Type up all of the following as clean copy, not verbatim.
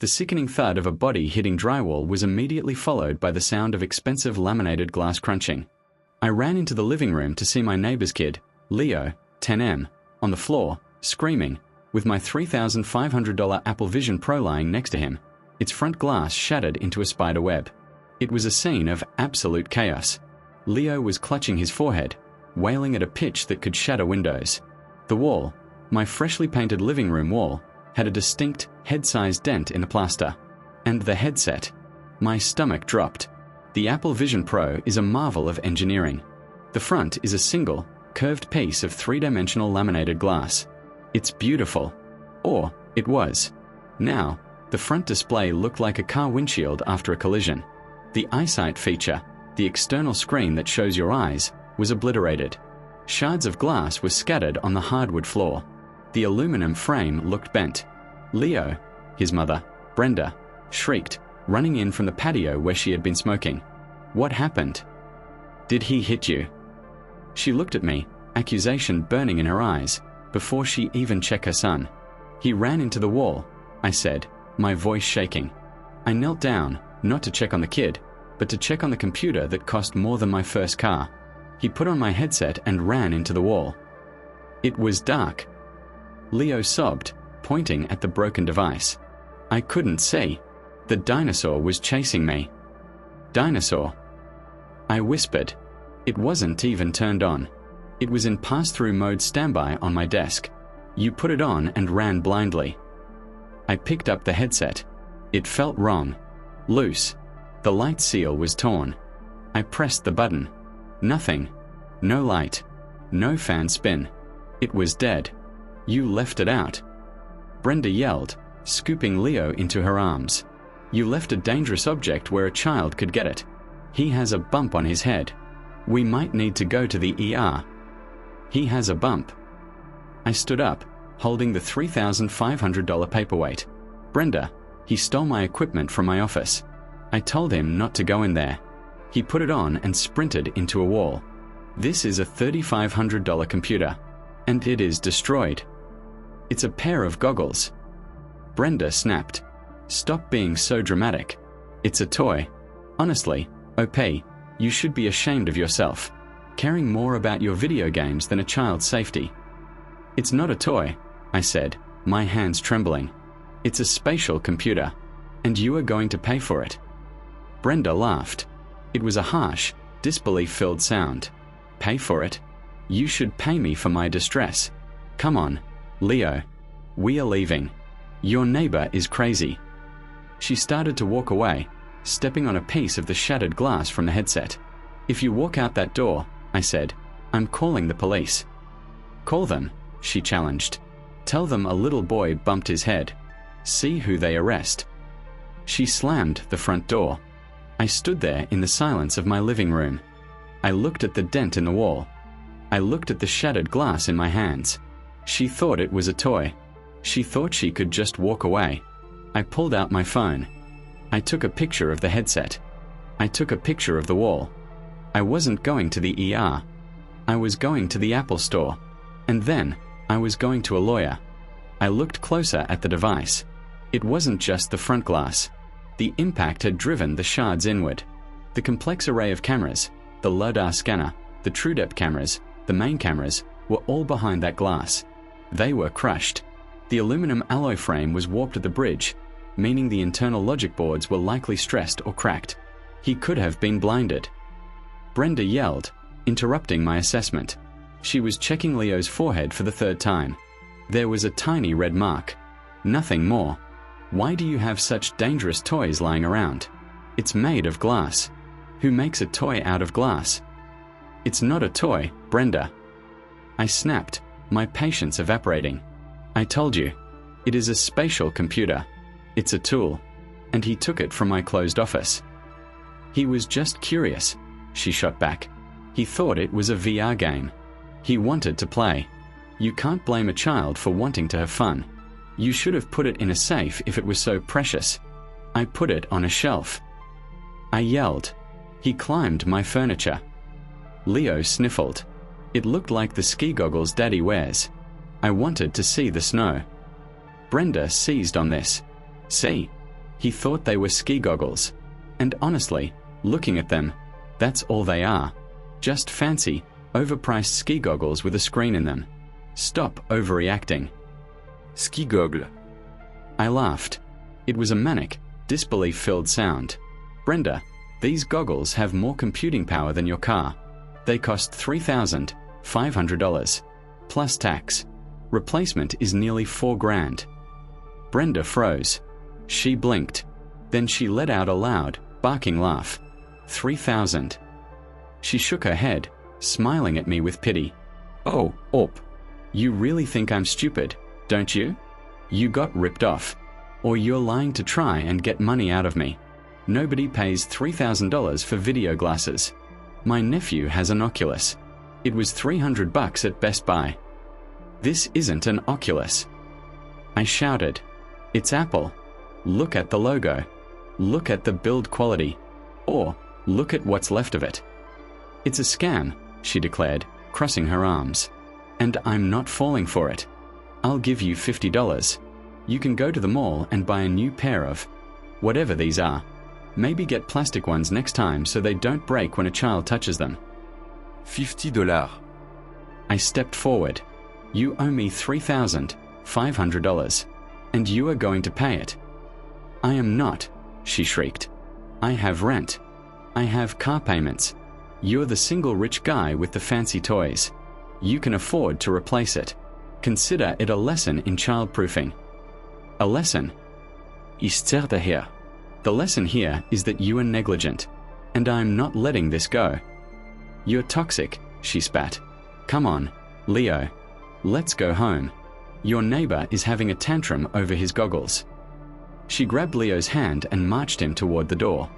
The sickening thud of a body hitting drywall was immediately followed by the sound of expensive laminated glass crunching. I ran into the living room to see my neighbor's kid, Leo, 10M, on the floor, screaming, with my $3,500 Apple Vision Pro lying next to him, its front glass shattered into a spider web. It was a scene of absolute chaos. Leo was clutching his forehead, wailing at a pitch that could shatter windows. The wall, my freshly painted living room wall, had a distinct, head-sized dent in the plaster. And the headset. My stomach dropped. The Apple Vision Pro is a marvel of engineering. The front is a single, curved piece of three-dimensional laminated glass. It's beautiful. Or, it was. Now, the front display looked like a car windshield after a collision. The eyesight feature, the external screen that shows your eyes, was obliterated. Shards of glass were scattered on the hardwood floor. The aluminum frame looked bent. Leo, his mother, Brenda, shrieked, running in from the patio where she had been smoking. What happened? Did he hit you? She looked at me, accusation burning in her eyes, before she even checked her son. He ran into the wall, I said, my voice shaking. I knelt down, not to check on the kid, but to check on the computer that cost more than my first car. He put on my headset and ran into the wall. It was dark. Leo sobbed, pointing at the broken device. I couldn't see. The dinosaur was chasing me. Dinosaur. I whispered. It wasn't even turned on. It was in pass-through mode standby on my desk. You put it on and ran blindly. I picked up the headset. It felt wrong. Loose. The light seal was torn. I pressed the button. Nothing. No light. No fan spin. It was dead. You left it out. Brenda yelled, scooping Leo into her arms. You left a dangerous object where a child could get it. He has a bump on his head. We might need to go to the ER. He has a bump. I stood up, holding the $3,500 paperweight. Brenda, he stole my equipment from my office. I told him not to go in there. He put it on and sprinted into a wall. This is a $3,500 computer, and it is destroyed. It's a pair of goggles. Brenda snapped. Stop being so dramatic. It's a toy. Honestly, OP, you should be ashamed of yourself, caring more about your video games than a child's safety. It's not a toy, I said, my hands trembling. It's a spatial computer, and you are going to pay for it. Brenda laughed. It was a harsh, disbelief-filled sound. Pay for it? You should pay me for my distress. Come on, Leo. We are leaving. Your neighbor is crazy. She started to walk away, stepping on a piece of the shattered glass from the headset. If you walk out that door, I said, I'm calling the police. Call them, she challenged. Tell them a little boy bumped his head. See who they arrest. She slammed the front door. I stood there in the silence of my living room. I looked at the dent in the wall. I looked at the shattered glass in my hands. She thought it was a toy. She thought she could just walk away. I pulled out my phone. I took a picture of the headset. I took a picture of the wall. I wasn't going to the ER. I was going to the Apple store. And then, I was going to a lawyer. I looked closer at the device. It wasn't just the front glass. The impact had driven the shards inward. The complex array of cameras, the LiDAR scanner, the TrueDepth cameras, the main cameras, were all behind that glass. They were crushed. The aluminum alloy frame was warped at the bridge, meaning the internal logic boards were likely stressed or cracked. He could have been blinded. Brenda yelled, interrupting my assessment. She was checking Leo's forehead for the third time. There was a tiny red mark. Nothing more. Why do you have such dangerous toys lying around? It's made of glass. Who makes a toy out of glass? It's not a toy, Brenda. I snapped, my patience evaporating. I told you. It is a spatial computer. It's a tool. And he took it from my closed office. He was just curious, she shot back. He thought it was a VR game. He wanted to play. You can't blame a child for wanting to have fun. You should have put it in a safe if it was so precious. I put it on a shelf. I yelled. He climbed my furniture. Leo sniffled. It looked like the ski goggles Daddy wears. I wanted to see the snow. Brenda seized on this. See, He thought they were ski goggles. And honestly, looking at them, that's all they are. Just fancy, overpriced ski goggles with a screen in them. Stop overreacting. Ski goggle. I laughed. It was a manic, disbelief-filled sound. Brenda, these goggles have more computing power than your car. They cost $3,500, plus tax. Replacement is nearly $4,000. Brenda froze. She blinked. Then she let out a loud, barking laugh. $3,000. She shook her head, smiling at me with pity. Oh, you really think I'm stupid, don't you? You got ripped off. Or you're lying to try and get money out of me. Nobody pays $3,000 for video glasses. My nephew has an Oculus. It was $300 at Best Buy. This isn't an Oculus. I shouted. It's Apple. Look at the logo. Look at the build quality. Or, look at what's left of it. It's a scam, she declared, crossing her arms. And I'm not falling for it. I'll give you $50. You can go to the mall and buy a new pair of whatever these are. Maybe get plastic ones next time so they don't break when a child touches them. $50. I stepped forward. You owe me $3,500, and you are going to pay it. I am not, she shrieked. I have rent. I have car payments. You're the single rich guy with the fancy toys. You can afford to replace it. Consider it a lesson in childproofing. A lesson? Ich zerrte her. The lesson here is that you are negligent, and I'm not letting this go. You're toxic, she spat. Come on, Leo. Let's go home. Your neighbor is having a tantrum over his goggles. She grabbed Leo's hand and marched him toward the door.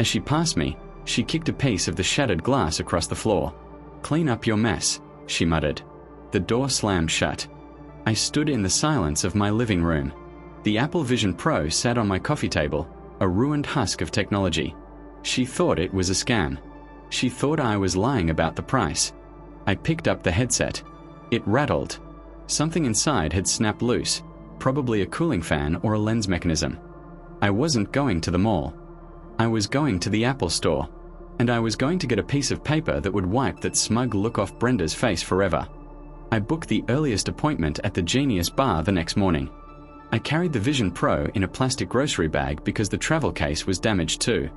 As she passed me, she kicked a piece of the shattered glass across the floor. Clean up your mess, she muttered. The door slammed shut. I stood in the silence of my living room. The Apple Vision Pro sat on my coffee table, a ruined husk of technology. She thought it was a scam. She thought I was lying about the price. I picked up the headset. It rattled. Something inside had snapped loose, probably a cooling fan or a lens mechanism. I wasn't going to the mall. I was going to the Apple store, and I was going to get a piece of paper that would wipe that smug look off Brenda's face forever. I booked the earliest appointment at the Genius Bar the next morning. I carried the Vision Pro in a plastic grocery bag because the travel case was damaged too.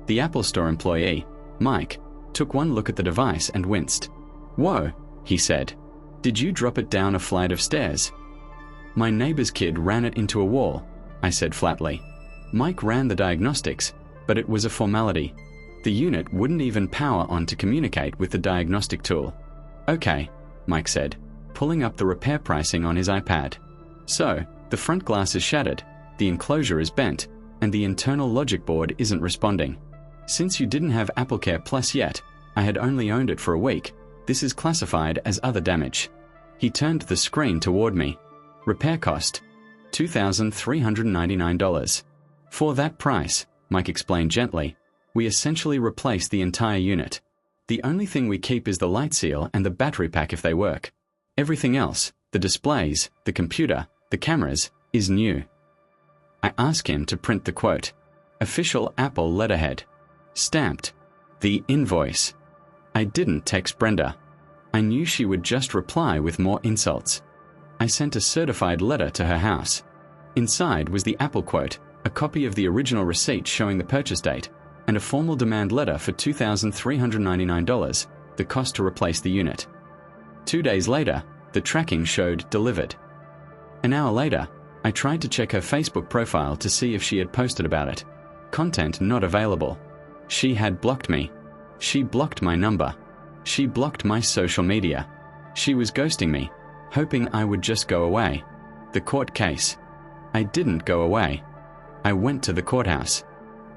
The Apple Store employee, Mike, took one look at the device and winced. Whoa, he said. Did you drop it down a flight of stairs? My neighbor's kid ran it into a wall, I said flatly. Mike ran the diagnostics, but it was a formality. The unit wouldn't even power on to communicate with the diagnostic tool. Okay, Mike said, pulling up the repair pricing on his iPad. So, the front glass is shattered, the enclosure is bent, and the internal logic board isn't responding. Since you didn't have AppleCare Plus yet, I had only owned it for a week. This is classified as other damage. He turned the screen toward me. Repair cost, $2,399. For that price, Mike explained gently, we essentially replace the entire unit. The only thing we keep is the light seal and the battery pack if they work. Everything else, the displays, the computer, the cameras, is new. I asked him to print the quote. Official Apple letterhead. Stamped. The invoice. I didn't text Brenda. I knew she would just reply with more insults. I sent a certified letter to her house. Inside was the Apple quote, a copy of the original receipt showing the purchase date, and a formal demand letter for $2,399, the cost to replace the unit. 2 days later, the tracking showed delivered. An hour later, I tried to check her Facebook profile to see if she had posted about it. Content not available. She had blocked me. She blocked my number. She blocked my social media. She was ghosting me, hoping I would just go away. The court case. I didn't go away. I went to the courthouse.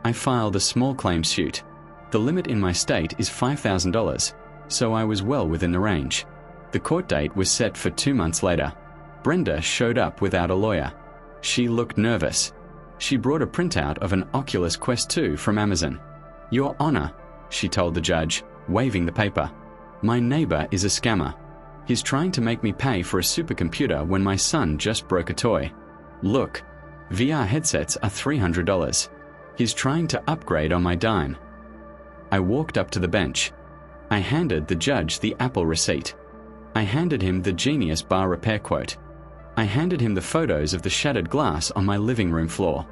I filed a small claim suit. The limit in my state is $5,000, so I was well within the range. The court date was set for 2 months later. Brenda showed up without a lawyer. She looked nervous. She brought a printout of an Oculus Quest 2 from Amazon. Your Honor, she told the judge, waving the paper. My neighbor is a scammer. He's trying to make me pay for a supercomputer when my son just broke a toy. Look, VR headsets are $300. He's trying to upgrade on my dime. I walked up to the bench. I handed the judge the Apple receipt. I handed him the Genius Bar repair quote. I handed him the photos of the shattered glass on my living room floor.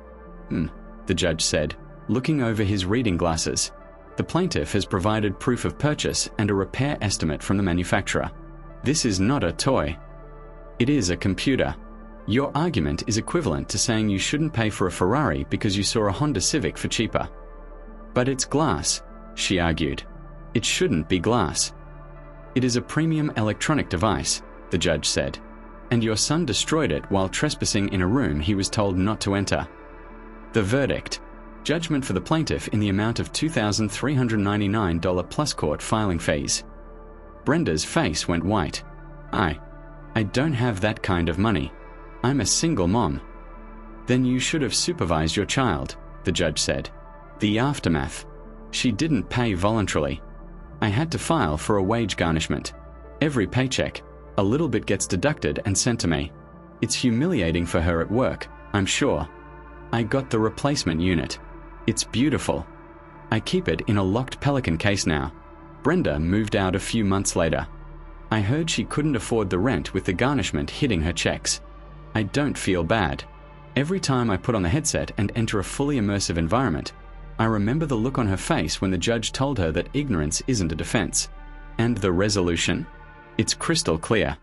The judge said, looking over his reading glasses. The plaintiff has provided proof of purchase and a repair estimate from the manufacturer. This is not a toy. It is a computer. Your argument is equivalent to saying you shouldn't pay for a Ferrari because you saw a Honda Civic for cheaper. But it's glass, she argued. It shouldn't be glass. It is a premium electronic device, the judge said, and your son destroyed it while trespassing in a room he was told not to enter. The verdict: judgment for the plaintiff in the amount of $2,399 plus court filing fees. Brenda's face went white. I don't have that kind of money. I'm a single mom. Then you should have supervised your child, the judge said. The aftermath. She didn't pay voluntarily. I had to file for a wage garnishment. Every paycheck, a little bit gets deducted and sent to me. It's humiliating for her at work, I'm sure. I got the replacement unit. It's beautiful. I keep it in a locked Pelican case now. Brenda moved out a few months later. I heard she couldn't afford the rent with the garnishment hitting her checks. I don't feel bad. Every time I put on the headset and enter a fully immersive environment, I remember the look on her face when the judge told her that ignorance isn't a defense. And the resolution? It's crystal clear.